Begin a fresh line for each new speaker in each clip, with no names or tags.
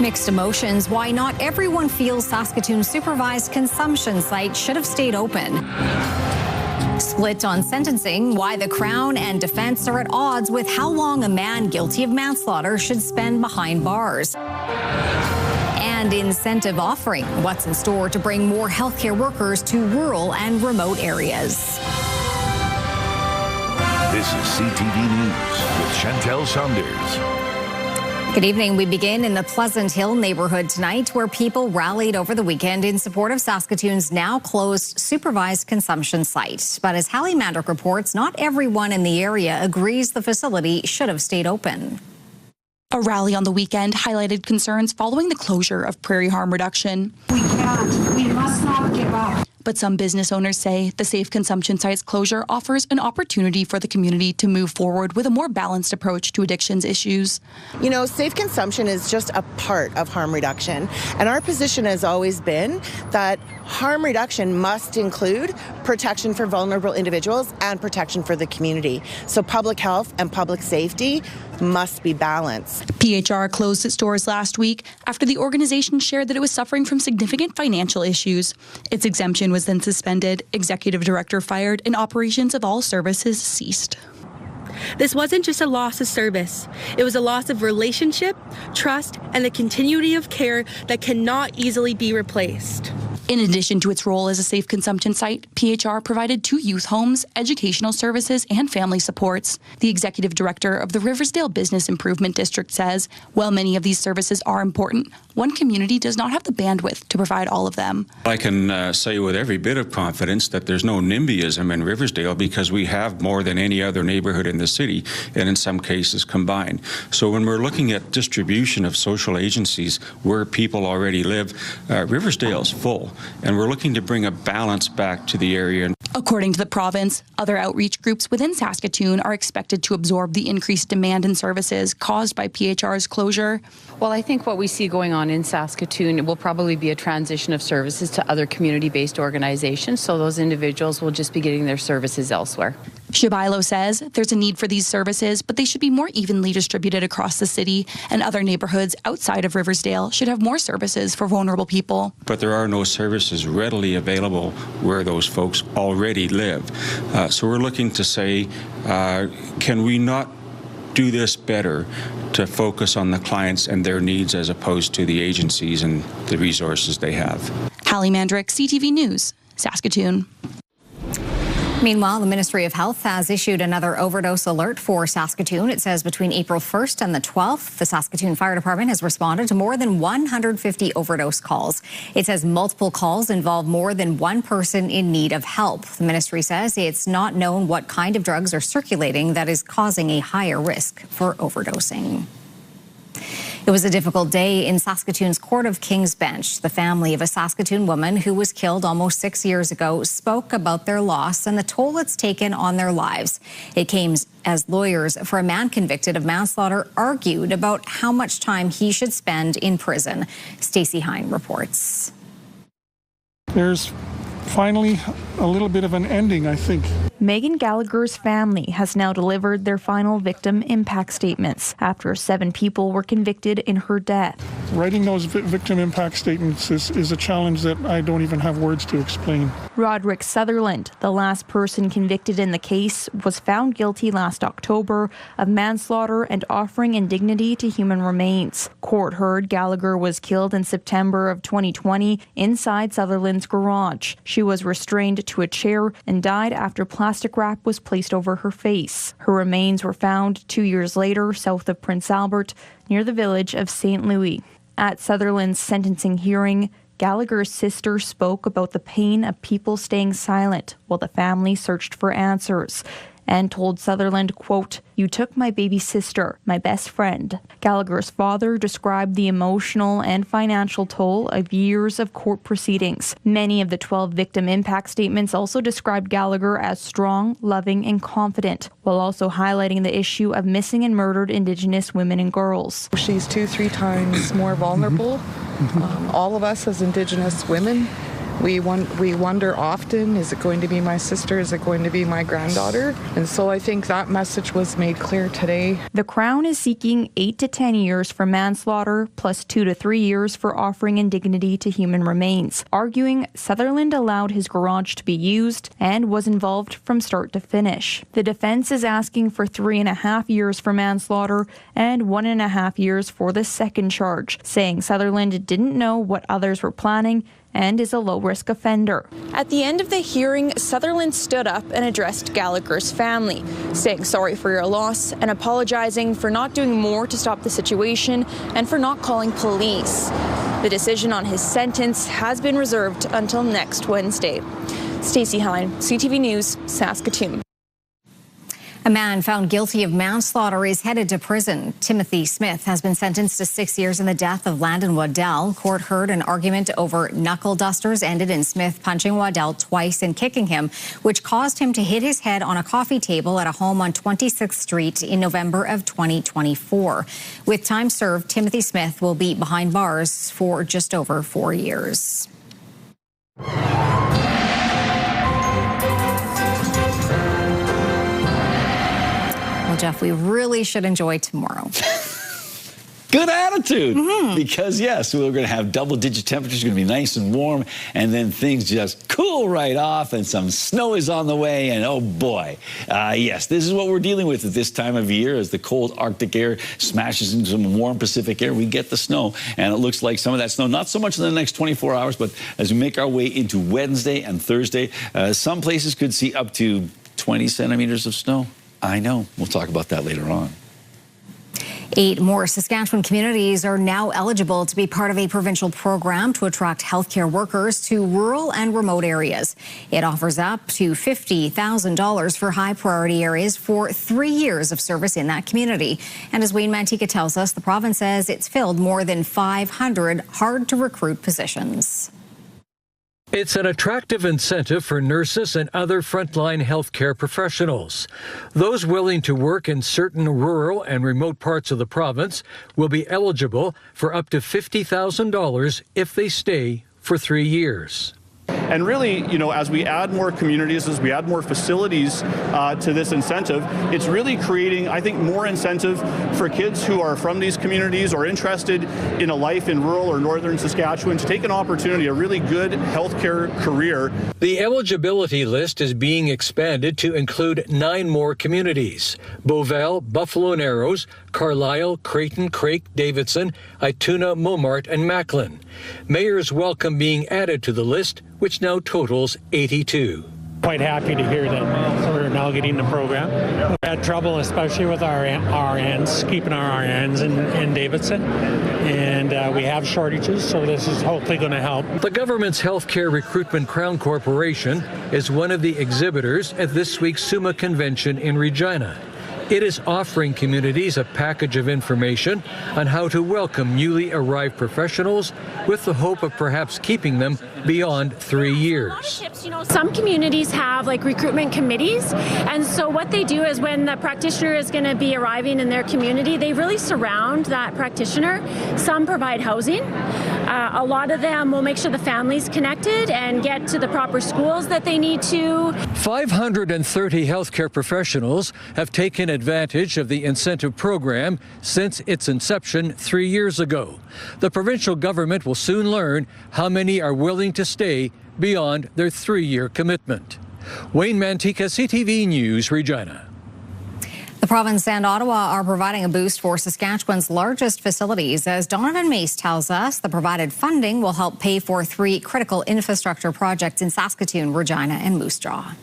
Mixed emotions, why not everyone feels Saskatoon's supervised consumption site should have stayed open. Split on sentencing, why the Crown and defense are at odds with how long a man guilty of manslaughter should spend behind bars. And incentive offering, what's in store to bring more healthcare workers to rural and remote areas.
This is CTV News with Chantel Saunders.
Good evening. We begin in the Pleasant Hill neighborhood tonight, where people rallied over the weekend in support of Saskatoon's now closed supervised consumption site. But as Hallie Mandrick reports, not everyone in the area agrees the facility should have stayed open.
A rally on the weekend highlighted concerns following the closure of Prairie Harm Reduction.
We must not give up.
But some business owners say the safe consumption site's closure offers an opportunity for the community to move forward with a more balanced approach to addictions issues.
You know, safe consumption is just a part of harm reduction. And our position has always been that harm reduction must include protection for vulnerable individuals and protection for the community. So public health and public safety must be balanced.
PHR closed its doors last week after the organization shared that it was suffering from significant financial issues. Its exemption was then suspended, executive director fired, and operations of all services ceased.
This wasn't just a loss of service. It was a loss of relationship, trust, and the continuity of care that cannot easily be replaced.
In addition to its role as a safe consumption site, PHR provided 2 youth homes, educational services, and family supports. The executive director of the Riversdale Business Improvement District says, while many of these services are important, one community does not have the bandwidth to provide all of them.
I can say with every bit of confidence that there's no NIMBYism in Riversdale because we have more than any other neighborhood in the city, and in some cases combined. So when we're looking at distribution of social agencies where people already live, Riversdale's full. And we're looking to bring a balance back to the area.
According to the province, other outreach groups within Saskatoon are expected to absorb the increased demand in services caused by PHR's closure.
Well, I think what we see going on in Saskatoon will probably be a transition of services to other community-based organizations, so those individuals will just be getting their services elsewhere.
Shabailo says there's a need for these services, but they should be more evenly distributed across the city, and other neighborhoods outside of Riversdale should have more services for vulnerable people.
But there are no services readily available where those folks already live. So we're looking to say, can we not do this better to focus on the clients and their needs as opposed to the agencies and the resources they have?
Hallie Mandrick, CTV News, Saskatoon.
Meanwhile, the Ministry of Health has issued another overdose alert for Saskatoon. It says between April 1st and the 12th, the Saskatoon Fire Department has responded to more than 150 overdose calls. It says multiple calls involve more than one person in need of help. The ministry says it's not known what kind of drugs are circulating that is causing a higher risk for overdosing. It was a difficult day in Saskatoon's Court of King's Bench. The family of a Saskatoon woman who was killed almost 6 years ago spoke about their loss and the toll it's taken on their lives. It came as lawyers for a man convicted of manslaughter argued about how much time he should spend in prison. Stacey Hine reports.
There's finally a little bit of an ending, I think.
Megan Gallagher's family has now delivered their final victim impact statements after 7 people were convicted in her death.
Writing those victim impact statements is a challenge that I don't even have words to explain.
Roderick Sutherland, the last person convicted in the case, was found guilty last October of manslaughter and offering indignity to human remains. Court heard Gallagher was killed in September of 2020 inside Sutherland's garage. She was restrained to a chair and died after plastic wrap was placed over her face. Her remains were found 2 years later south of Prince Albert, near the village of St. Louis. At Sutherland's sentencing hearing, Gallagher's sister spoke about the pain of people staying silent while the family searched for answers, and told Sutherland, quote, "You took my baby sister, my best friend." Gallagher's father described the emotional and financial toll of years of court proceedings. Many of the 12 victim impact statements also described Gallagher as strong, loving, and confident, while also highlighting the issue of missing and murdered Indigenous women and girls.
She's 2-3 times more vulnerable. All of us as Indigenous women We wonder often, is it going to be my sister? Is it going to be my granddaughter? And so I think that message was made clear today.
The Crown is seeking 8 to 10 years for manslaughter, plus 2 to 3 years for offering indignity to human remains, arguing Sutherland allowed his garage to be used and was involved from start to finish. The defense is asking for 3.5 years for manslaughter and 1.5 years for the second charge, saying Sutherland didn't know what others were planning and is a low-risk offender. At the end of the hearing, Sutherland stood up and addressed Gallagher's family, saying sorry for your loss and apologizing for not doing more to stop the situation and for not calling police. The decision on his sentence has been reserved until next Wednesday. Stacey Hine, CTV News, Saskatoon.
A man found guilty of manslaughter is headed to prison. Timothy Smith has been sentenced to 6 years in the death of Landon Waddell. Court heard an argument over knuckle dusters ended in Smith punching Waddell twice and kicking him, which caused him to hit his head on a coffee table at a home on 26th Street in November of 2024. With time served, Timothy Smith will be behind bars for just over 4 years. Jeff, we really should enjoy tomorrow.
Good attitude, because yes, we're going to have double-digit temperatures, going to be nice and warm, and then things just cool right off, and some snow is on the way, and oh boy, yes, this is what we're dealing with at this time of year as the cold Arctic air smashes into some warm Pacific air. We get the snow, and it looks like some of that snow, not so much in the next 24 hours, but as we make our way into Wednesday and Thursday, some places could see up to 20 centimeters of snow. I know. We'll talk about that later on.
8 more Saskatchewan communities are now eligible to be part of a provincial program to attract healthcare workers to rural and remote areas. It offers up to $50,000 for high priority areas for 3 years of service in that community. And as Wayne Mantika tells us, the province says it's filled more than 500 hard to recruit positions.
It's an attractive incentive for nurses and other frontline healthcare professionals. Those willing to work in certain rural and remote parts of the province will be eligible for up to $50,000 if they stay for 3 years.
And really, you know, as we add more communities, as we add more facilities to this incentive, it's really creating, I think, more incentive for kids who are from these communities or interested in a life in rural or northern Saskatchewan to take an opportunity, a really good healthcare career.
The eligibility list is being expanded to include 9 more communities: Beauval, Buffalo Narrows, Carlisle, Creighton, Craik, Davidson, Ituna, Momart, and Macklin. Mayors welcome being added to the list, which now totals 82.
Quite happy to hear that we're now getting the program. We had trouble, especially with our RNs, keeping our RNs in Davidson, and we have shortages, so this is hopefully going to help.
The government's Healthcare Recruitment Crown Corporation is one of the exhibitors at this week's SUMA convention in Regina. It is offering communities a package of information on how to welcome newly arrived professionals with the hope of perhaps keeping them beyond 3 years.
You know, some communities have like recruitment committees, and so what they do is when the practitioner is going to be arriving in their community, they really surround that practitioner. Some provide housing. A lot of them will make sure the family's connected and get to the proper schools that they need to.
530 healthcare professionals have taken advantage of the incentive program since its inception 3 years ago. The provincial government will soon learn how many are willing to stay beyond their 3-year commitment. Wayne Mantika, CTV News, Regina.
The province and Ottawa are providing a boost for Saskatchewan's largest facilities. As Donovan Mace tells us, the provided funding will help pay for 3 critical infrastructure projects in Saskatoon, Regina, and Moose Jaw.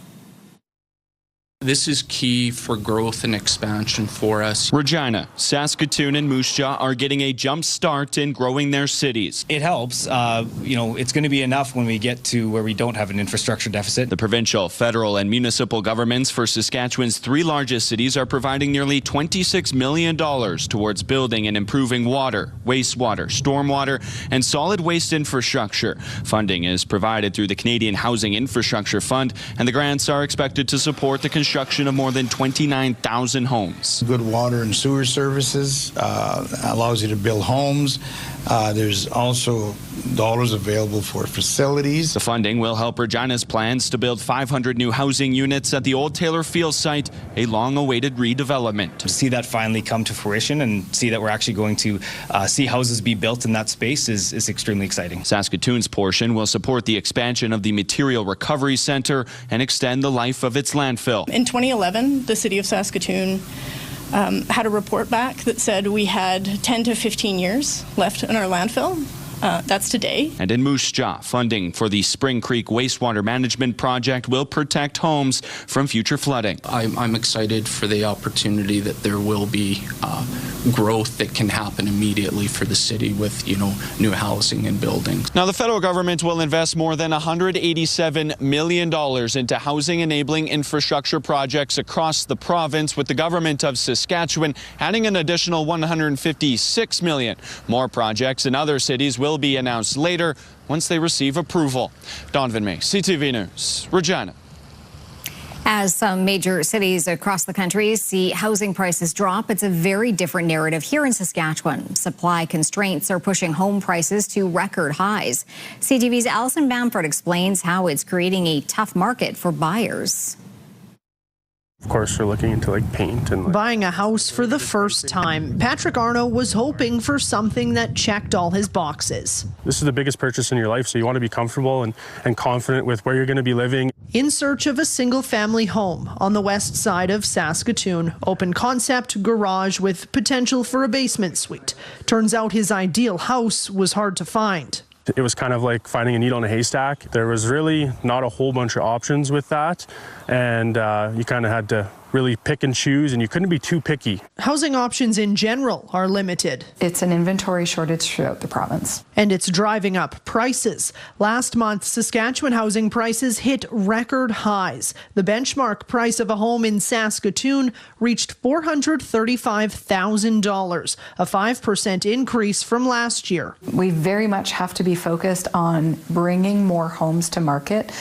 This is key for growth and expansion for us.
Regina, Saskatoon, and Moose Jaw are getting a jump start in growing their cities.
It helps. You know, it's going to be enough when we get to where we don't have an infrastructure deficit.
The provincial, federal, and municipal governments for Saskatchewan's 3 largest cities are providing nearly $26 million towards building and improving water, wastewater, stormwater, and solid waste infrastructure. Funding is provided through the Canadian Housing Infrastructure Fund, and the grants are expected to support the construction construction of more than 29,000 homes.
Good water and sewer services allows you to build homes. There's also dollars available for facilities.
The funding will help Regina's plans to build 500 new housing units at the Old Taylor Field site, a long-awaited redevelopment.
To see that finally come to fruition and see that we're actually going to see houses be built in that space is extremely exciting.
Saskatoon's portion will support the expansion of the Material Recovery Centre and extend the life of its landfill.
In 2011, the City of Saskatoon had a report back that said we had 10 to 15 years left in our landfill. That's today.
And in Moose Jaw, funding for the Spring Creek Wastewater Management Project will protect homes from future flooding.
I'm excited for the opportunity that there will be growth that can happen immediately for the city with, new housing and buildings.
Now, the federal government will invest more than $187 million into housing-enabling infrastructure projects across the province, with the government of Saskatchewan adding an additional $156 million. More projects in other cities will be announced later once they receive approval. Donovan May, CTV News, Regina.
As some major cities across the country see housing prices drop, it's a very different narrative here in Saskatchewan. Supply constraints are pushing home prices to record highs. CTV's Alison Bamford explains how it's creating a tough market for buyers.
Of course, we're looking into paint and
buying a house for the first time. Patrick Arno was hoping for something that checked all his boxes.
This is the biggest purchase in your life, so you want to be comfortable and confident with where you're going to be living.
In search of a single-family home on the west side of Saskatoon, open concept garage with potential for a basement suite. Turns out his ideal house was hard to find.
It was kind of like finding a needle in a haystack. There was really not a whole bunch of options with that, and you kind of had to really pick and choose, and you couldn't be too picky.
Housing options in general are limited.
It's an inventory shortage throughout the province.
And it's driving up prices. Last month, Saskatchewan housing prices hit record highs. The benchmark price of a home in Saskatoon reached $435,000, a 5% increase from last year.
We very much have to be focused on bringing more homes to market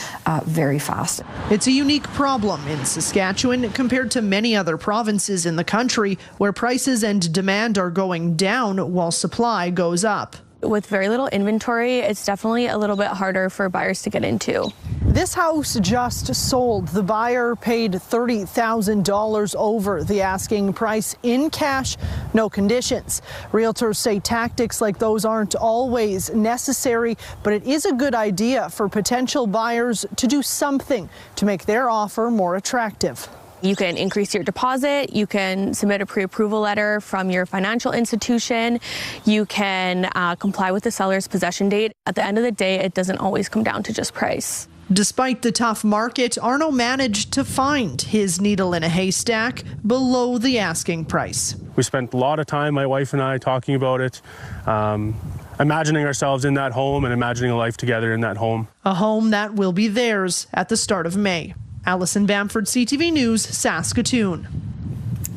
very fast.
It's a unique problem in Saskatchewan compared to many other provinces in the country, where prices and demand are going down while supply goes up.
With very little inventory, it's definitely a little bit harder for buyers to get into.
This house just sold. The buyer paid $30,000 over the asking price in cash, no conditions. Realtors say tactics like those aren't always necessary, but it is a good idea for potential buyers to do something to make their offer more attractive.
You can increase your deposit, you can submit a pre-approval letter from your financial institution, you can comply with the seller's possession date. At the end of the day, it doesn't always come down to just price.
Despite the tough market, Arno managed to find his needle in a haystack below the asking price.
We spent a lot of time, my wife and I, talking about it, imagining ourselves in that home and imagining a life together in that home.
A home that will be theirs at the start of May. Alison Bamford, CTV News, Saskatoon.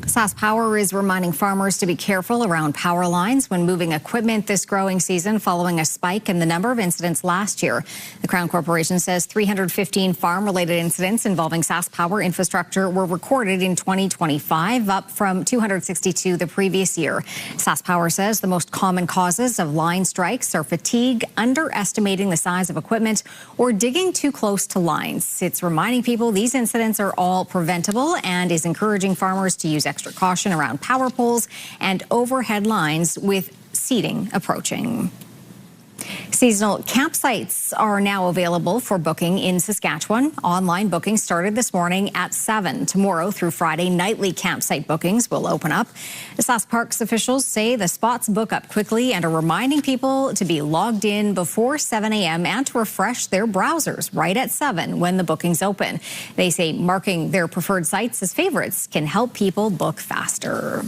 SaskPower is reminding farmers to be careful around power lines when moving equipment this growing season following a spike in the number of incidents last year. The Crown Corporation says 315 farm-related incidents involving SaskPower infrastructure were recorded in 2025, up from 262 the previous year. SaskPower says the most common causes of line strikes are fatigue, underestimating the size of equipment, or digging too close to lines. It's reminding people these incidents are all preventable and is encouraging farmers to use extra caution around power poles and overhead lines with seeding approaching. Seasonal campsites are now available for booking in Saskatchewan. Online bookings started this morning at 7. Tomorrow through Friday, nightly campsite bookings will open up. The Sask Parks officials say the spots book up quickly and are reminding people to be logged in before 7 a.m. and to refresh their browsers right at 7 when the bookings open. They say marking their preferred sites as favorites can help people book faster.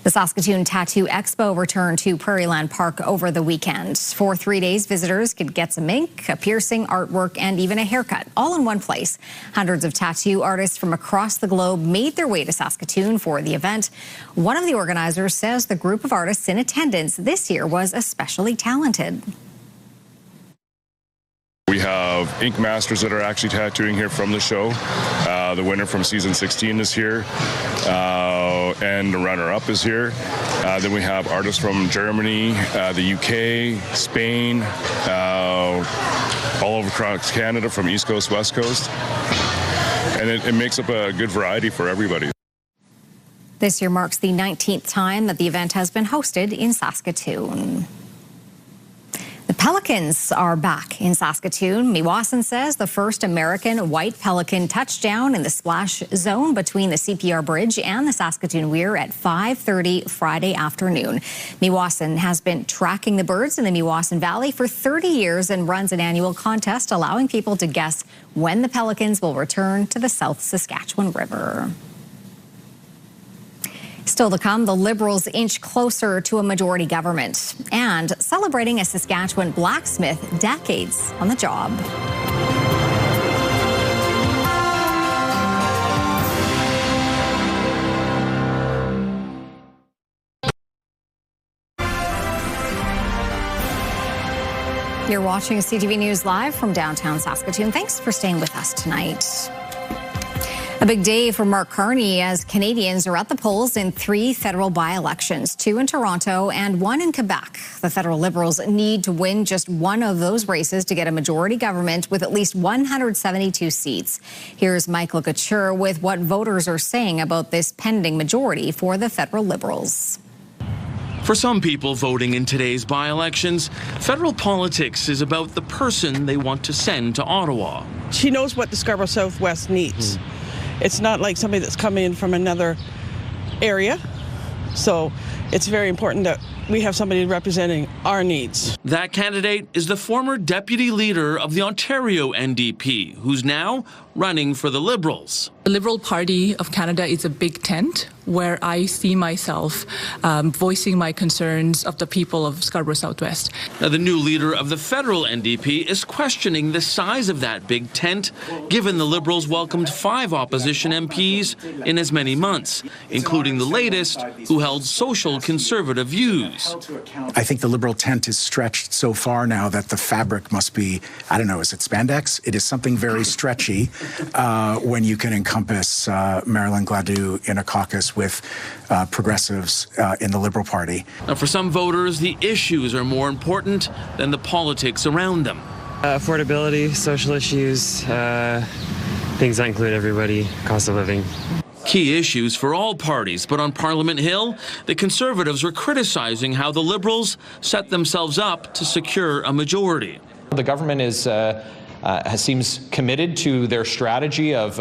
The Saskatoon Tattoo Expo returned to Prairieland Park over the weekend. For 3 days, visitors could get some ink, a piercing, artwork, and even a haircut, all in one place. Hundreds of tattoo artists from across the globe made their way to Saskatoon for the event. One of the organizers says the group of artists in attendance this year was especially talented.
We have ink masters that are actually tattooing here from the show.
The winner from season 16 is here, and the runner-up is here. Then we have artists from Germany, the UK, Spain, all over across Canada, from East Coast, West Coast. And it makes up a good variety for everybody.
This year marks the 19th time that the event has been hosted in Saskatoon. The pelicans are back in Saskatoon. Meewasin says the first American white pelican touched down in the splash zone between the CPR Bridge and the Saskatoon Weir at 5:30 Friday afternoon. Meewasin has been tracking the birds in the Meewasin Valley for 30 years and runs an annual contest allowing people to guess when the pelicans will return to the South Saskatchewan River. Still to come, the Liberals inch closer to a majority government and celebrating a Saskatchewan blacksmith decades on the job. You're watching CTV News Live from downtown Saskatoon. Thanks for staying with us tonight. A big day for Mark Carney as Canadians are at the polls in 3 federal by-elections, 2 in Toronto and 1 in Quebec. The federal Liberals need to win just one of those races to get a majority government with at least 172 seats. Here's Michael Couture with what voters are saying about this pending majority for the federal Liberals.
For some people voting in today's by-elections, federal politics is about the person they want to send to Ottawa.
She knows what the Scarborough Southwest needs. It's not like somebody that's coming in from another area. So it's very important that we have somebody representing our needs.
That candidate is the former deputy leader of the Ontario NDP, who's now running for the Liberals.
The Liberal Party of Canada is a big tent where I see myself voicing my concerns of the people of Scarborough Southwest.
Now, the new leader of the federal NDP is questioning the size of that big tent, given the Liberals welcomed 5 opposition MPs in as many months, including the latest, who held social conservative views.
I think the Liberal tent is stretched so far now that the fabric must be, I don't know, is it spandex? It is something very stretchy when you can encompass Marilyn Gladue in a caucus with progressives in the Liberal Party.
Now, for some voters, the issues are more important than the politics around them.
Affordability, social issues, things that include everybody, cost of living.
Key issues for all parties, but on Parliament Hill, the Conservatives were criticizing how the Liberals set themselves up to secure a majority.
The government seems committed to their strategy of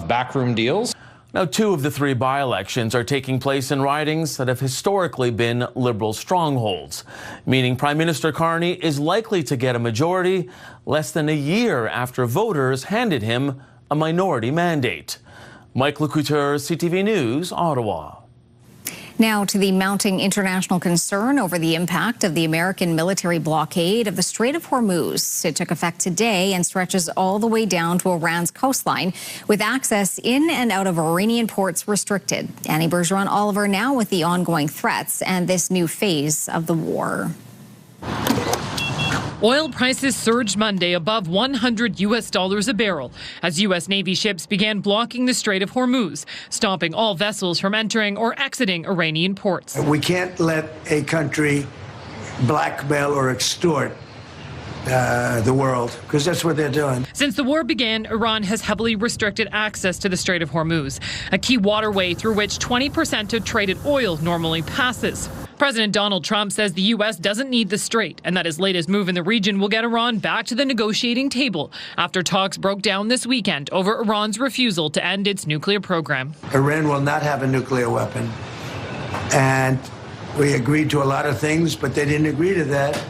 backroom deals.
Now, 2 of the 3 by-elections are taking place in ridings that have historically been Liberal strongholds, meaning Prime Minister Carney is likely to get a majority less than a year after voters handed him a minority mandate. Michael Couture, CTV News, Ottawa.
Now to the mounting international concern over the impact of the American military blockade of the Strait of Hormuz. It took effect today and stretches all the way down to Iran's coastline, with access in and out of Iranian ports restricted. Annie Bergeron-Oliver now with the ongoing threats and this new phase of the war.
Oil prices surged Monday above $100 a barrel as U.S. Navy ships began blocking the Strait of Hormuz, stopping all vessels from entering or exiting Iranian ports.
We can't let a country blackmail or extort the world, because that's what they're doing.
Since the war began, Iran has heavily restricted access to the Strait of Hormuz, a key waterway through which 20% of traded oil normally passes. President Donald Trump says the U.S. doesn't need the strait and that his latest move in the region will get Iran back to the negotiating table after talks broke down this weekend over Iran's refusal to end its nuclear program.
Iran will not have a nuclear weapon. And we agreed to a lot of things, but they didn't agree to that.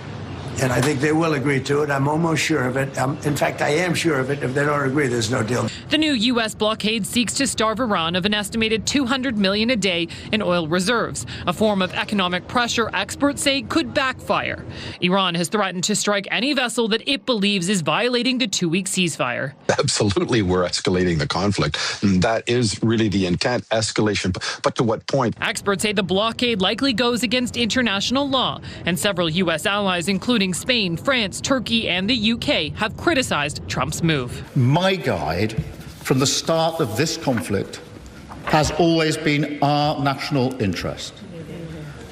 And I think they will agree to it. I'm almost sure of it. In fact, I am sure of it. If they don't agree, there's no deal.
The new U.S. blockade seeks to starve Iran of an estimated $200 million a day in oil reserves, a form of economic pressure experts say could backfire. Iran has threatened to strike any vessel that it believes is violating the 2-week ceasefire.
Absolutely, we're escalating the conflict. And that is really the intent, escalation. But to what point?
Experts say the blockade likely goes against international law, and several U.S. allies, including Spain, France, Turkey, and the UK, have criticized Trump's move.
My guide
from the start of this conflict has always been our national interest.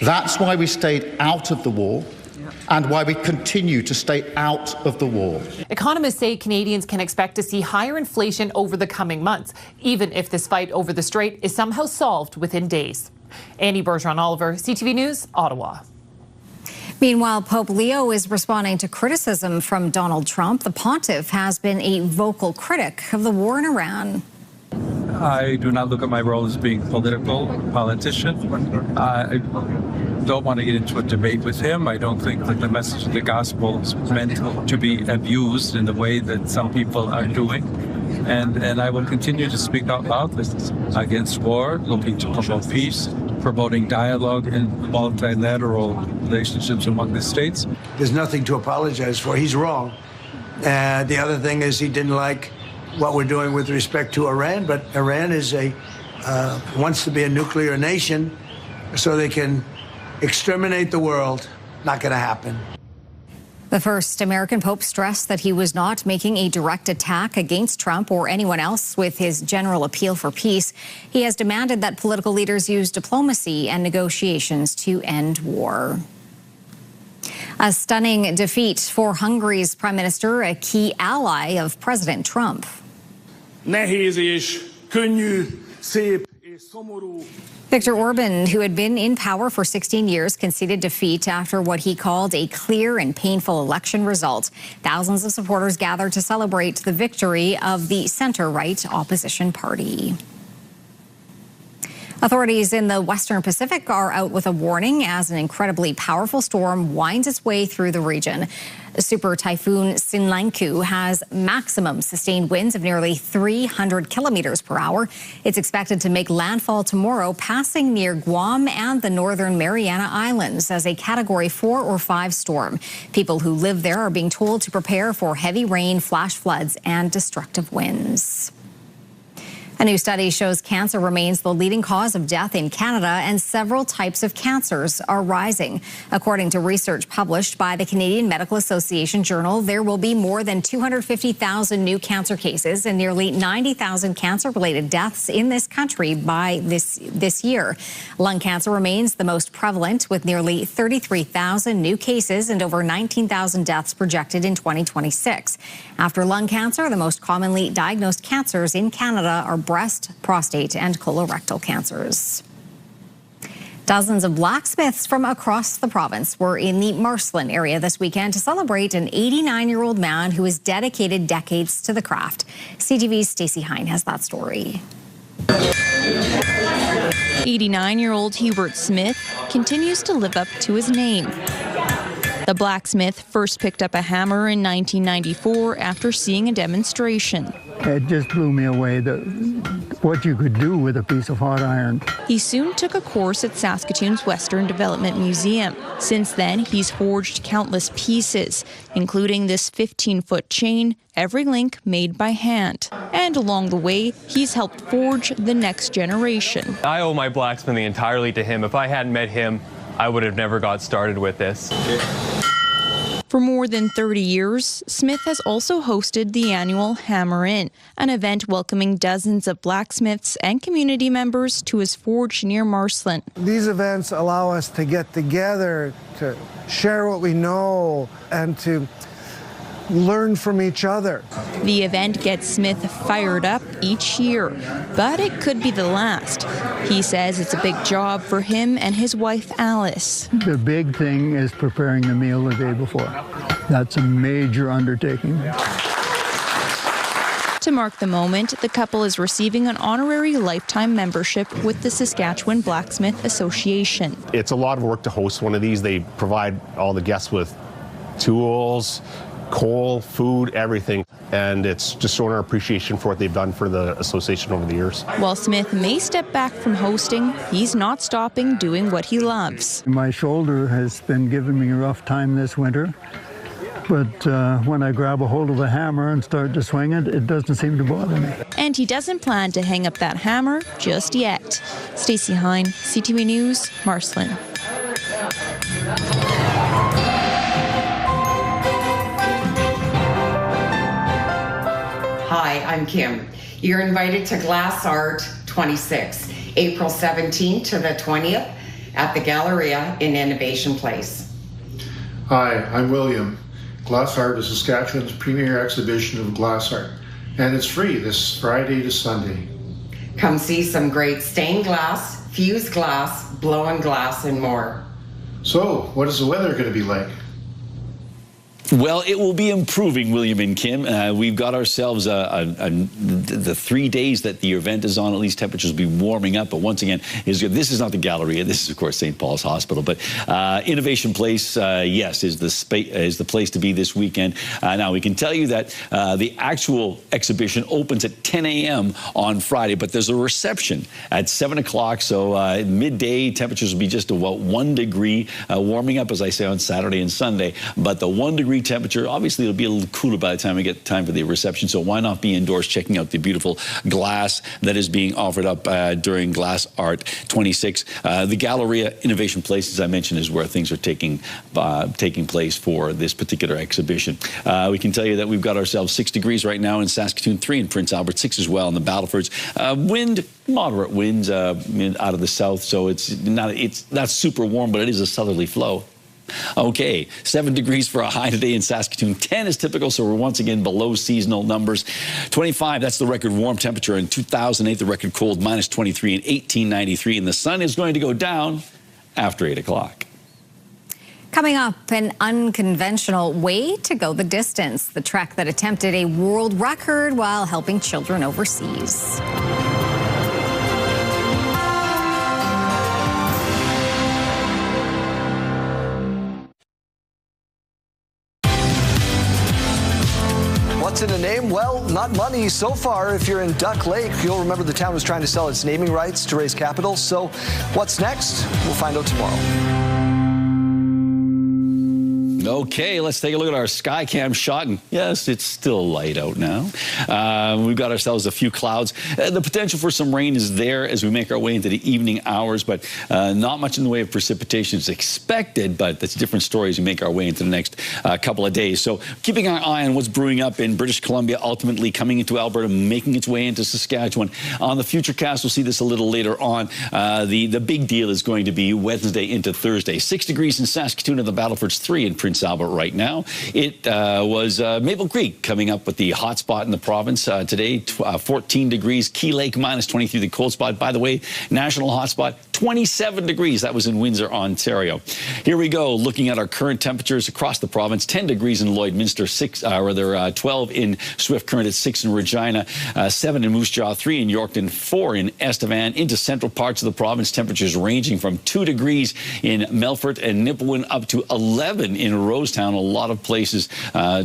That's why we stayed out of the war and why we continue to stay out of the war.
Economists say Canadians can expect to see higher inflation over the coming months, even if this fight over the Strait is somehow solved within days. Annie Bergeron-Oliver, CTV News, Ottawa.
Meanwhile, Pope Leo is responding to criticism from Donald Trump. The pontiff has been a vocal critic of the war in Iran.
I do not look at my role as being politician. I don't want to get into a debate with him. I don't think that the message of the gospel is meant to be abused in the way that some people are doing. And I will continue to speak out loud against war, looking to promote peace, promoting dialogue and multilateral relationships among the states.
There's nothing to apologize for. He's wrong. The other thing is he didn't like what we're doing with respect to Iran, but Iran is wants to be a nuclear nation so they can exterminate the world. Not going to happen.
The first American pope stressed that he was not making a direct attack against Trump or anyone else with his general appeal for peace. He has demanded that political leaders use diplomacy and negotiations to end war. A stunning defeat for Hungary's prime minister, a key ally of President Trump.
Nehéz és könnyű, szép és szomorú.
Viktor Orban, who had been in power for 16 years, conceded defeat after what he called a clear and painful election result. Thousands of supporters gathered to celebrate the victory of the center-right opposition party. Authorities in the Western Pacific are out with a warning as an incredibly powerful storm winds its way through the region. Super Typhoon Sinlaku has maximum sustained winds of nearly 300 kilometers per hour. It's expected to make landfall tomorrow, passing near Guam and the northern Mariana Islands as a Category 4 or 5 storm. People who live there are being told to prepare for heavy rain, flash floods, and destructive winds. A new study shows cancer remains the leading cause of death in Canada, and several types of cancers are rising. According to research published by the Canadian Medical Association Journal, there will be more than 250,000 new cancer cases and nearly 90,000 cancer-related deaths in this country by this year. Lung cancer remains the most prevalent, with nearly 33,000 new cases and over 19,000 deaths projected in 2026. After lung cancer, the most commonly diagnosed cancers in Canada are breast, prostate, and colorectal cancers. Dozens of blacksmiths from across the province were in the Marshland area this weekend to celebrate an 89-year-old man who has dedicated decades to the craft. CTV's Stacey Hine has that story.
89-year-old Hubert Smith continues to live up to his name. The blacksmith first picked up a hammer in 1994 after seeing a demonstration.
It just blew me away, what you could do with a piece of hot iron.
He soon took a course at Saskatoon's Western Development Museum. Since then, he's forged countless pieces, including this 15-foot chain, every link made by hand. And along the way, he's helped forge the next generation.
I owe my blacksmithing entirely to him. If I hadn't met him, I would have never got started with this.
For more than 30 years, Smith has also hosted the annual Hammer In, an event welcoming dozens of blacksmiths and community members to his forge near Marshland.
These events allow us to get together, to share what we know, and to learn from each other.
The event gets Smith fired up each year, but it could be the last. He says it's a big job for him and his wife, Alice.
The big thing is preparing the meal the day before. That's a major undertaking.
To mark the moment, the couple is receiving an honorary lifetime membership with the Saskatchewan Blacksmith Association.
It's a lot of work to host one of these. They provide all the guests with tools, coal, food, everything. And it's just showing our appreciation for what they've done for the association over the years.
While Smith may step back from hosting, he's not stopping doing what he loves.
My shoulder has been giving me a rough time this winter, but when I grab a hold of a hammer and start to swing it, it doesn't seem to bother me.
And he doesn't plan to hang up that hammer just yet. Stacey Hine, CTV News, Marshland.
Hi, I'm Kim. You're invited to Glass Art 26, April 17th to the 20th at the Galleria in Innovation Place.
Hi, I'm William. Glass Art is Saskatchewan's premier exhibition of glass art, and it's free this Friday to Sunday.
Come see some great stained glass, fused glass, blown glass, and more.
So, what is the weather going to be like?
Well, it will be improving, William and Kim. We've got ourselves the 3 days that the event is on. At least temperatures will be warming up. But once again, this is not the Galleria. This is, of course, St. Paul's Hospital. But Innovation Place, yes, is the place to be this weekend. Now, we can tell you that the actual exhibition opens at 10 a.m. on Friday, but there's a reception at 7 o'clock. So midday temperatures will be just about 1 degree, warming up, as I say, on Saturday and Sunday. But the 1 degree temperature, obviously it'll be a little cooler by the time we get time for the reception, so why not be indoors checking out the beautiful glass that is being offered up during Glass Art 26. The Galleria Innovation Place, as I mentioned, is where things are taking place for this particular exhibition. We can tell you that we've got ourselves 6 degrees right now in Saskatoon, 3 in Prince Albert, 6 as well in the Battlefords. Moderate winds out of the south, so it's not super warm, but it is a southerly flow. Okay, 7 degrees for a high today in Saskatoon. 10 is typical, so we're once again below seasonal numbers. 25, that's the record warm temperature. In 2008, the record cold, minus 23 in 1893. And the sun is going to go down after 8 o'clock.
Coming up, an unconventional way to go the distance. The trek that attempted a world record while helping children overseas.
What's in a name? Well, not money so far. If you're in Duck Lake, you'll remember the town was trying to sell its naming rights to raise capital. So what's next? We'll find out tomorrow.
Okay, let's take a look at our Skycam shot. And yes, it's still light out now. We've got ourselves a few clouds. The potential for some rain is there as we make our way into the evening hours, but not much in the way of precipitation is expected, but that's a different story as we make our way into the next couple of days. So keeping our eye on what's brewing up in British Columbia, ultimately coming into Alberta, making its way into Saskatchewan. On the Futurecast, we'll see this a little later on. The big deal is going to be Wednesday into Thursday. 6 degrees in Saskatoon and the Battlefords, 3 in Prince Albert right now. It was Maple Creek coming up with the hot spot in the province today, 14 degrees. Key Lake minus 23, the cold spot. By the way, national hot spot, 27 degrees. That was in Windsor, Ontario. Here we go, looking at our current temperatures across the province. 10 degrees in Lloydminster, 12 in Swift Current at 6 in Regina, 7 in Moose Jaw, 3 in Yorkton, 4 in Estevan. Into central parts of the province, temperatures ranging from 2 degrees in Melfort and Nipawin up to 11 in Rosetown. A lot of places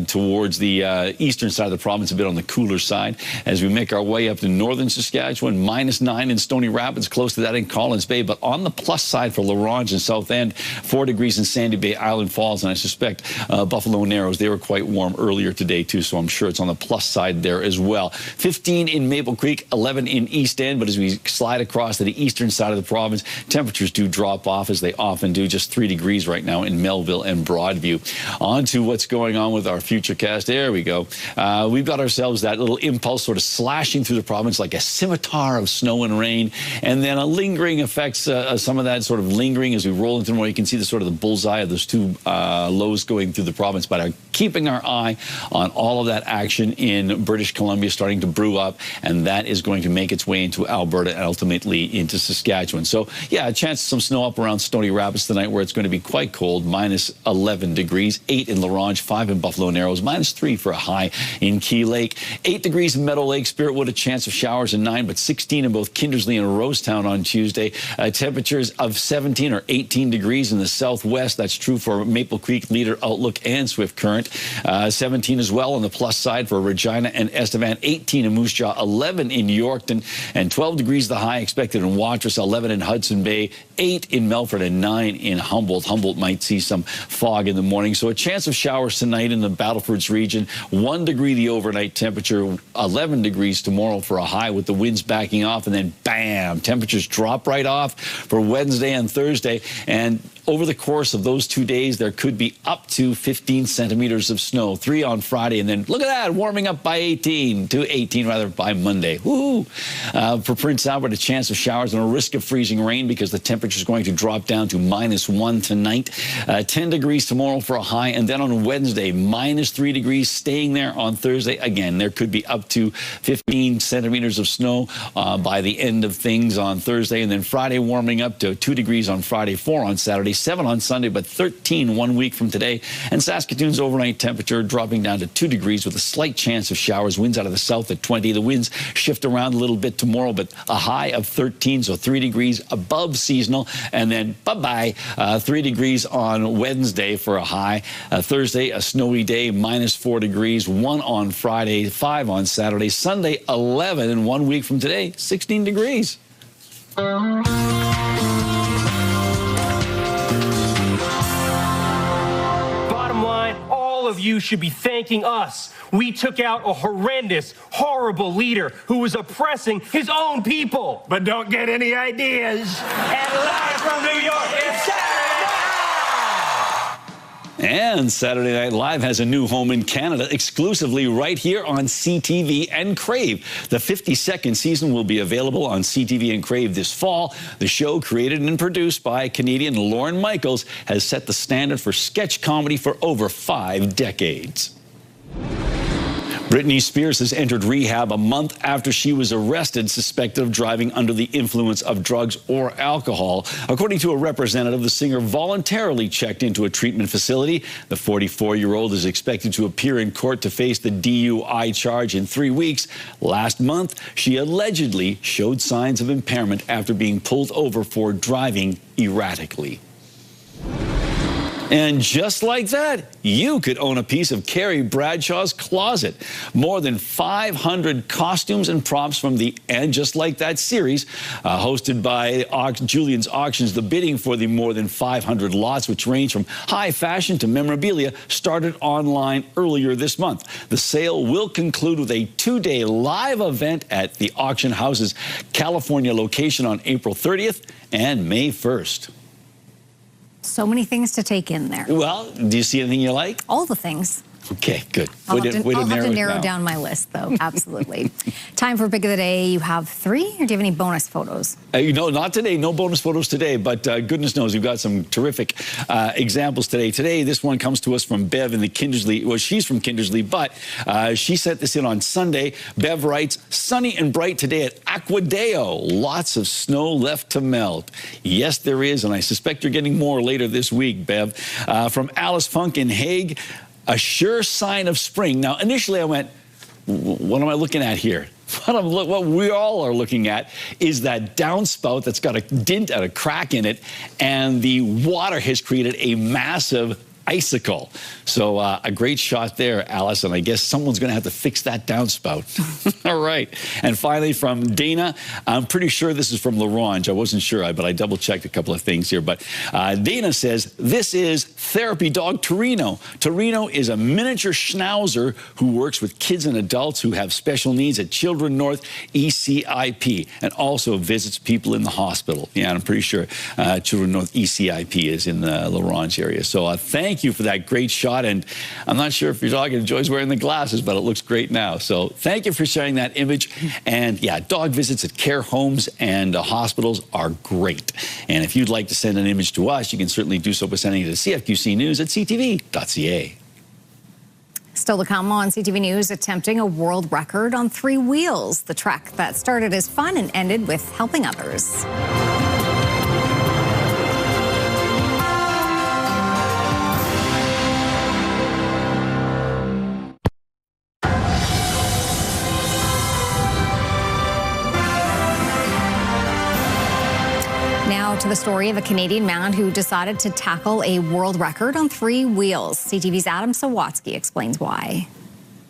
towards the eastern side of the province, a bit on the cooler side. As we make our way up to northern Saskatchewan, minus 9 in Stony Rapids, close to that in Collins Bay. But on the plus side for La Ronge and South End, 4 degrees in Sandy Bay, Island Falls, and I suspect Buffalo Narrows, they were quite warm earlier today too, so I'm sure it's on the plus side there as well. 15 in Maple Creek, 11 in East End, but as we slide across to the eastern side of the province, temperatures do drop off as they often do, just 3 degrees right now in Melville and Broadview. On to what's going on with our Futurecast. There we go. We've got ourselves that little impulse sort of slashing through the province like a scimitar of snow and rain, and then a lingering effects, some of that sort of lingering as we roll into tomorrow. You can see the sort of the bullseye of those two lows going through the province, but keeping our eye on all of that action in British Columbia starting to brew up, and that is going to make its way into Alberta and ultimately into Saskatchewan. So yeah, a chance of some snow up around Stony Rapids tonight where it's going to be quite cold, minus 11 degrees, 8 in La Ronge, 5 in Buffalo Narrows, minus 3 for a high in Key Lake, 8 degrees in Meadow Lake, Spiritwood, a chance of showers and 9, but 16 in both Kindersley and Rosetown on Tuesday. Temperatures of 17 or 18 degrees in the southwest. That's true for Maple Creek, Leader, Outlook, and Swift Current. 17 as well on the plus side for Regina and Estevan, 18 in Moose Jaw, 11 in Yorkton, and 12 degrees the high expected in Watrous, 11 in Hudson Bay, 8 in Melfort, and 9 in Humboldt. Humboldt might see some fog in the morning, so a chance of showers tonight in the Battlefords region. 1 degree the overnight temperature, 11 degrees tomorrow for a high with the winds backing off, and then bam, temperatures drop right off for Wednesday and Thursday. And over the course of those 2 days, there could be up to 15 centimeters of snow, 3 on Friday, and then look at that, warming up by 18 by Monday. Woo! For Prince Albert, a chance of showers and a risk of freezing rain because the temperature is going to drop down to -1 tonight. 10 degrees tomorrow for a high, and then on Wednesday, -3 degrees, staying there on Thursday. Again, there could be up to 15 centimeters of snow by the end of things on Thursday, and then Friday warming up to 2 degrees on Friday, 4 on Saturday, 7 on Sunday, but 13 1 week from today. And Saskatoon's overnight temperature dropping down to 2 degrees with a slight chance of showers. Winds out of the south at 20. The winds shift around a little bit tomorrow, but a high of 13, so 3 degrees above seasonal. And then bye-bye, 3 degrees on Wednesday for a high. Thursday, a snowy day, -4 degrees, 1 on Friday, 5 on Saturday. Sunday, 11, and 1 week from today, 16 degrees.
Bottom line, all of you should be thanking us. We took out a horrendous, horrible leader who was oppressing his own people. But don't get any ideas. And live from New York, it's Saturday Night.
And Saturday Night Live has a new home in Canada, exclusively right here on CTV and Crave. The 52nd season will be available on CTV and Crave this fall. The show, created and produced by Canadian Lorne Michaels, has set the standard for sketch comedy for over 5 decades. Britney Spears has entered rehab a month after she was arrested, suspected of driving under the influence of drugs or alcohol. According to a representative, the singer voluntarily checked into a treatment facility. The 44-year-old is expected to appear in court to face the DUI charge in 3 weeks. Last month, she allegedly showed signs of impairment after being pulled over for driving erratically. And just like that, you could own a piece of Carrie Bradshaw's closet. More than 500 costumes and props from the And Just Like That series, hosted by Julian's Auctions. The bidding for the more than 500 lots, which range from high fashion to memorabilia, started online earlier this month. The sale will conclude with a 2-day live event at the auction house's California location on April 30th and May 1st.
So many things to take in there.
Well, do you see anything you like?
All the things.
Okay, good.
I'll have to narrow down my list, though. Absolutely. Time for Pick of the Day. You have 3, or do you have any bonus photos?
Not today. No bonus photos today, but goodness knows we've got some terrific examples today. Today, this one comes to us from Bev in the Kindersley. Well, she's from Kindersley, but she sent this in on Sunday. Bev writes, sunny and bright today at Aquadeo. Lots of snow left to melt. Yes, there is, and I suspect you're getting more later this week, Bev. From Alice Funk in Hague, a sure sign of spring. Now, initially I went, what am I looking at here? What we all are looking at is that downspout that's got a dent and a crack in it, and the water has created a massive icicle. So a great shot there, Alice, and I guess someone's going to have to fix that downspout. All right. And finally, from Dana, I'm pretty sure this is from Larange. I wasn't sure, but I double-checked a couple of things here. But Dana says, this is therapy dog Torino. Torino is a miniature schnauzer who works with kids and adults who have special needs at Children North ECIP, and also visits people in the hospital. Yeah, I'm pretty sure Children North ECIP is in the Larange area. So thank you for that great shot, and I'm not sure if your dog enjoys wearing the glasses, but it looks great now. So thank you for sharing that image. And yeah, dog visits at care homes and hospitals are great. And if you'd like to send an image to us, you can certainly do so by sending it to cfqcnews@ctv.ca.
Still to come on CTV News, attempting a world record on 3 wheels. The trek that started as fun and ended with helping others. Now to the story of a Canadian man who decided to tackle a world record on 3 wheels. CTV's Adam Sawatsky explains why.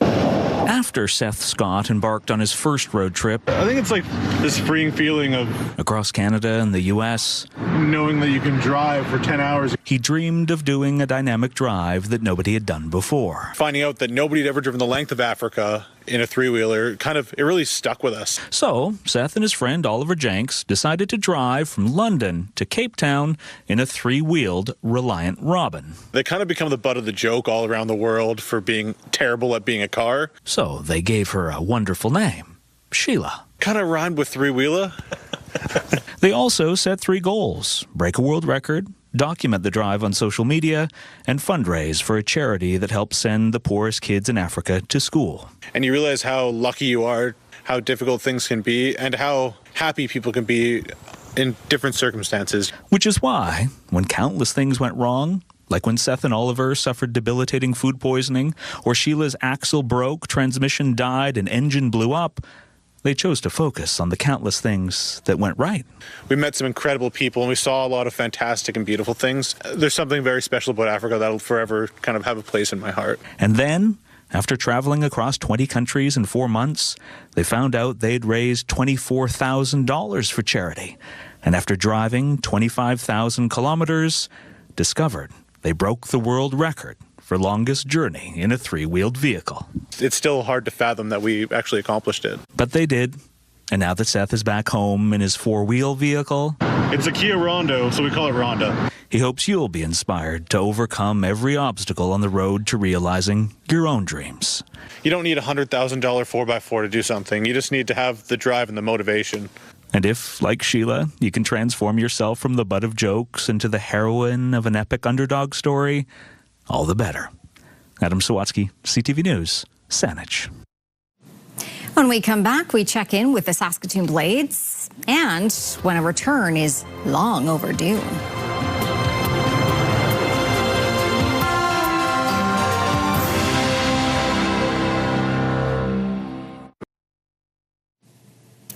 After Seth Scott embarked on his first road trip,
I think it's like this freeing feeling of
across Canada and the U.S.,
knowing that you can drive for 10 hours.
He dreamed of doing a dynamic drive that nobody had done before.
Finding out that nobody had ever driven the length of Africa in a three-wheeler, it really stuck with us.
So Seth and his friend Oliver Jenks decided to drive from London to Cape Town in a three-wheeled Reliant Robin.
They kind of become the butt of the joke all around the world for being terrible at being a car.
So they gave her a wonderful name, Sheila.
Kind of rhymed with three-wheeler.
They also set 3 goals: break a world record, document the drive on social media, and fundraise for a charity that helps send the poorest kids in Africa to school.
And you realize how lucky you are, how difficult things can be, and how happy people can be in different circumstances.
Which is why, when countless things went wrong, like when Seth and Oliver suffered debilitating food poisoning, or Sheila's axle broke, transmission died, and engine blew up, they chose to focus on the countless things that went right.
We met some incredible people, and we saw a lot of fantastic and beautiful things. There's something very special about Africa that'll forever kind of have a place in my heart.
And then, after traveling across 20 countries in 4 months, they found out they'd raised $24,000 for charity. And after driving 25,000 kilometers, discovered they broke the world record for longest journey in a three-wheeled vehicle.
It's still hard to fathom that we actually accomplished it.
But they did. And now that Seth is back home in his four-wheel vehicle,
it's a Kia Rondo, so we call it Rhonda.
He hopes you'll be inspired to overcome every obstacle on the road to realizing your own dreams.
You don't need a $100,000 4x4 to do something. You just need to have the drive and the motivation.
And if, like Sheila, you can transform yourself from the butt of jokes into the heroine of an epic underdog story, all the better. Adam Sawatsky, CTV News, Saanich.
When we come back, we check in with the Saskatoon Blades and when a return is long overdue.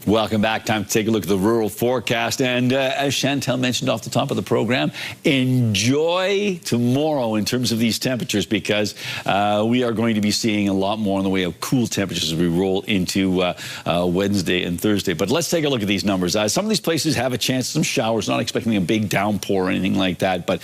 Welcome back. Time to take a look at the rural forecast. And as Chantel mentioned off the top of the program, enjoy tomorrow in terms of these temperatures, because we are going to be seeing a lot more in the way of cool temperatures as we roll into Wednesday and Thursday. But let's take a look at these numbers. Some of these places have a chance of some showers, not expecting a big downpour or anything like that, but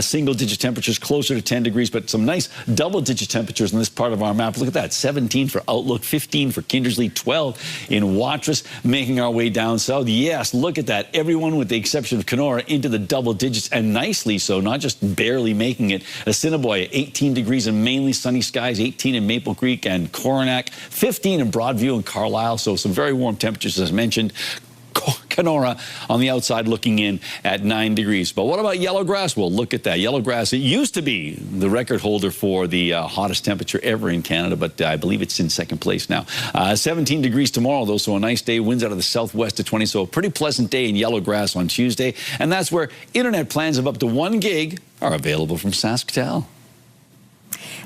single-digit temperatures closer to 10 degrees, but some nice double-digit temperatures in this part of our map. Look at that, 17 for Outlook, 15 for Kindersley, 12 in Watrous. Making our way down south. Yes, look at that. Everyone with the exception of Kenora into the double digits, and nicely so, not just barely making it. Assiniboia, 18 degrees and mainly sunny skies, 18 in Maple Creek and Coronac, 15 in Broadview and Carlisle, so some very warm temperatures as mentioned. Kenora on the outside looking in at 9 degrees. But what about Yellowgrass? Well, look at that. Yellowgrass, it used to be the record holder for the hottest temperature ever in Canada, but I believe it's in second place now. 17 degrees tomorrow, though, so a nice day. Winds out of the southwest to 20, so a pretty pleasant day in Yellowgrass on Tuesday. And that's where internet plans of up to 1 gig are available from SaskTel.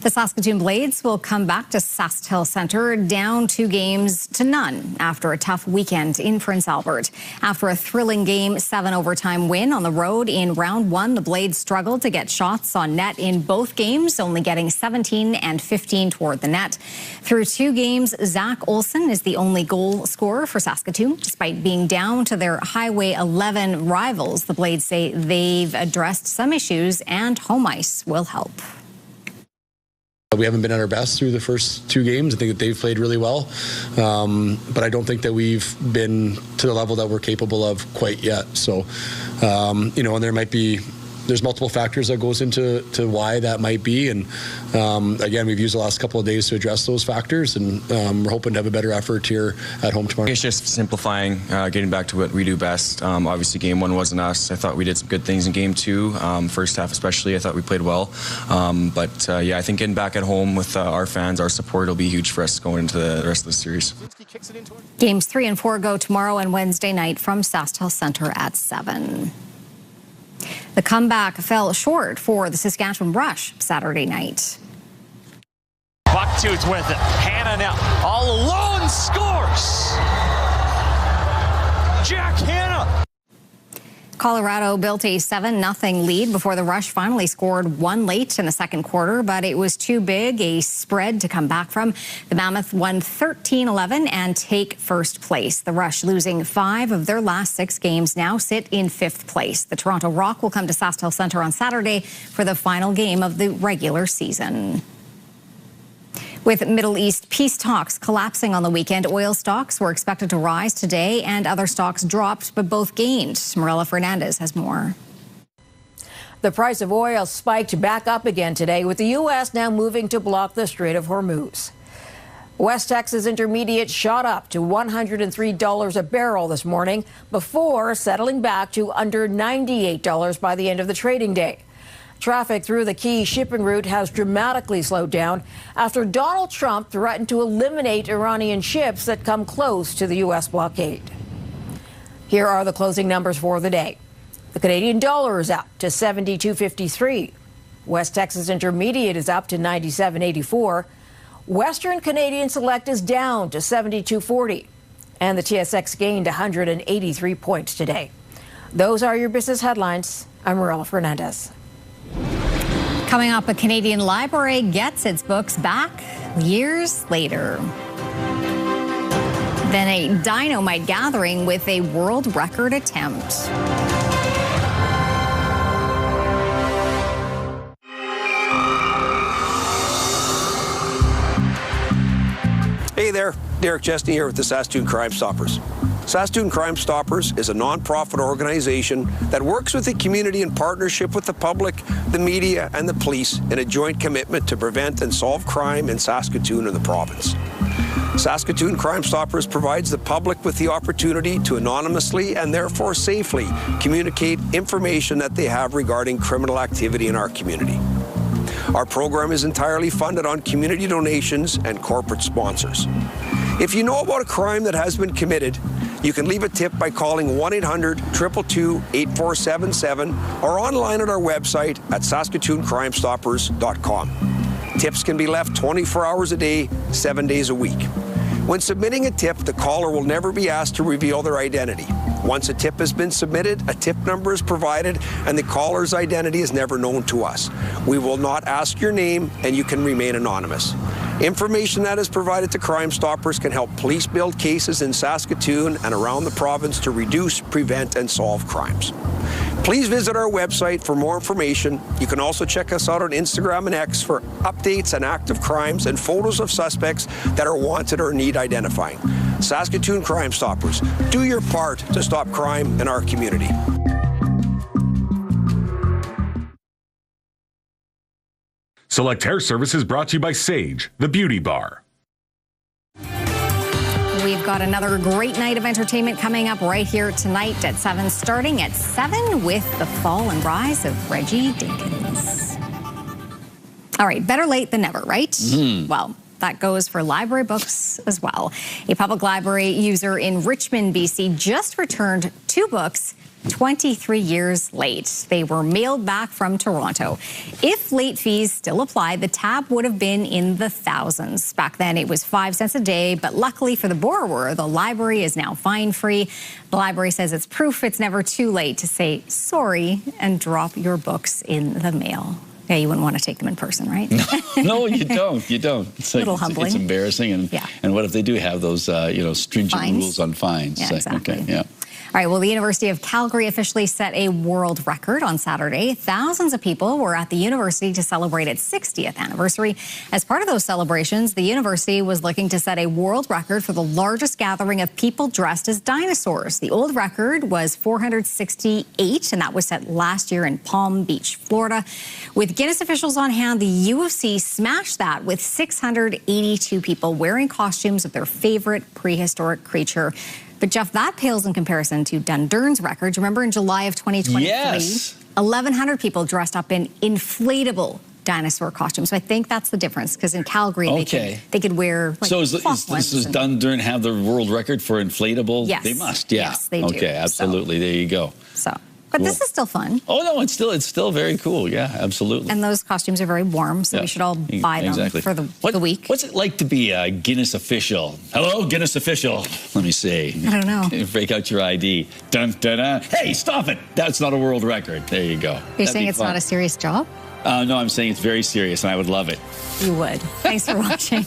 The Saskatoon Blades will come back to SaskTel Centre down 2 games to none after a tough weekend in Prince Albert. After a thrilling game 7 overtime win on the road in round 1, the Blades struggled to get shots on net in both games, only getting 17 and 15 toward the net. Through 2 games, Zach Olsen is the only goal scorer for Saskatoon. Despite being down to their Highway 11 rivals, the Blades say they've addressed some issues and home ice will help.
We haven't been at our best through the first 2 games. I think that they've played really well, but I don't think that we've been to the level that we're capable of quite yet. So, and there's multiple factors that goes into why that might be. And again, we've used the last couple of days to address those factors, and we're hoping to have a better effort here at home tomorrow.
It's just simplifying, getting back to what we do best. Obviously, game 1 wasn't us. I thought we did some good things in game 2. First half especially, I thought we played well. Yeah, I think getting back at home with our fans, our support will be huge for us going into the rest of the series.
Games 3 and 4 go tomorrow and Wednesday night from SaskTel Centre at 7. The comeback fell short for the Saskatchewan Rush Saturday night.
Bucktooth with it. Hannah now all alone scores. Jack Hannah.
Colorado built a 7-0 lead before the Rush finally scored 1 late in the second quarter, but it was too big a spread to come back from. The Mammoth won 13-11 and take first place. The Rush, losing 5 of their last 6 games, now sit in 5th place. The Toronto Rock will come to SaskTel Centre on Saturday for the final game of the regular season. With Middle East peace talks collapsing on the weekend, oil stocks were expected to rise today and other stocks dropped, but both gained. Marilla Fernandez has more.
The price of oil spiked back up again today, with the U.S. now moving to block the Strait of Hormuz. West Texas Intermediate shot up to $103 a barrel this morning before settling back to under $98 by the end of the trading day. Traffic through the key shipping route has dramatically slowed down after Donald Trump threatened to eliminate Iranian ships that come close to the U.S. blockade. Here are the closing numbers for the day. The Canadian dollar is up to 72.53. West Texas Intermediate is up to 97.84. Western Canadian Select is down to 72.40. And the TSX gained 183 points today. Those are your business headlines. I'm Marilla Fernandez.
Coming up, a Canadian library gets its books back years later. Then a dynamite gathering with a world record attempt.
Hey there, Derek Chesney here with the Saskatoon CrimeStoppers. Saskatoon CrimeStoppers is a non-profit organization that works with the community in partnership with the public, the media, and the police in a joint commitment to prevent and solve crime in Saskatoon and the province. Saskatoon CrimeStoppers provides the public with the opportunity to anonymously and therefore safely communicate information that they have regarding criminal activity in our community. Our program is entirely funded on community donations and corporate sponsors. If you know about a crime that has been committed, you can leave a tip by calling 1-800-222-8477 or online at our website at SaskatoonCrimeStoppers.com. Tips can be left 24 hours a day, 7 days a week. When submitting a tip, the caller will never be asked to reveal their identity. Once a tip has been submitted, a tip number is provided, and the caller's identity is never known to us. We will not ask your name, and you can remain anonymous. Information that is provided to CrimeStoppers can help police build cases in Saskatoon and around the province to reduce, prevent, and solve crimes. Please visit our website for more information. You can also check us out on Instagram and X for updates on active crimes and photos of suspects that are wanted or need identifying. Saskatoon CrimeStoppers, do your part to stop crime in our community.
Select Hair Service is brought to you by Sage, the beauty bar.
We've got another great night of entertainment coming up right here tonight at 7, starting at 7 with the fall and rise of Reggie Dinkins. All right, better late than never, right?
Mm-hmm.
Well, that goes for library books as well. A public library user in Richmond, BC just returned 2 books 23 years late. They were mailed back from Toronto. If late fees still applied, the tab would have been in the thousands. Back then, it was 5 cents a day, but luckily for the borrower, the library is now fine-free. The library says it's proof it's never too late to say sorry and drop your books in the mail. Yeah, you wouldn't want to take them in person, right?
No, you don't. You don't. It's
a little humbling.
It's embarrassing. And what if they do have those, stringent
Fines?
rules on fines?
Yeah, exactly.
Okay, yeah.
All right, well, the University of Calgary officially set a world record on Saturday. Thousands of people were at the university to celebrate its 60th anniversary. As part of those celebrations, the university was looking to set a world record for the largest gathering of people dressed as dinosaurs. The old record was 468, and that was set last year in Palm Beach, Florida. With Guinness officials on hand, the U of C smashed that with 682 people wearing costumes of their favorite prehistoric creature. But, Jeff, that pales in comparison to Dundurn's record. Remember in July of 2023,
yes.
1,100 people dressed up in inflatable dinosaur costumes. So I think that's the difference, because in Calgary, they could wear like,
So does Dundurn have the world record for inflatable?
Yes.
They must, yeah.
Yes, they do.
Okay, absolutely. There you go.
But this is still fun.
Oh, no, it's still very cool. Yeah, absolutely.
And those costumes are very warm, so we should all buy them for the week.
What's it like to be a Guinness official? Hello, Guinness official. Let me see.
I don't know.
Break out your ID. Dun, dun, dun. Hey, stop it. That's not a world record. There you go.
You're saying it's not a serious job?
No, I'm saying it's very serious, and I would love it.
You would. Thanks for watching.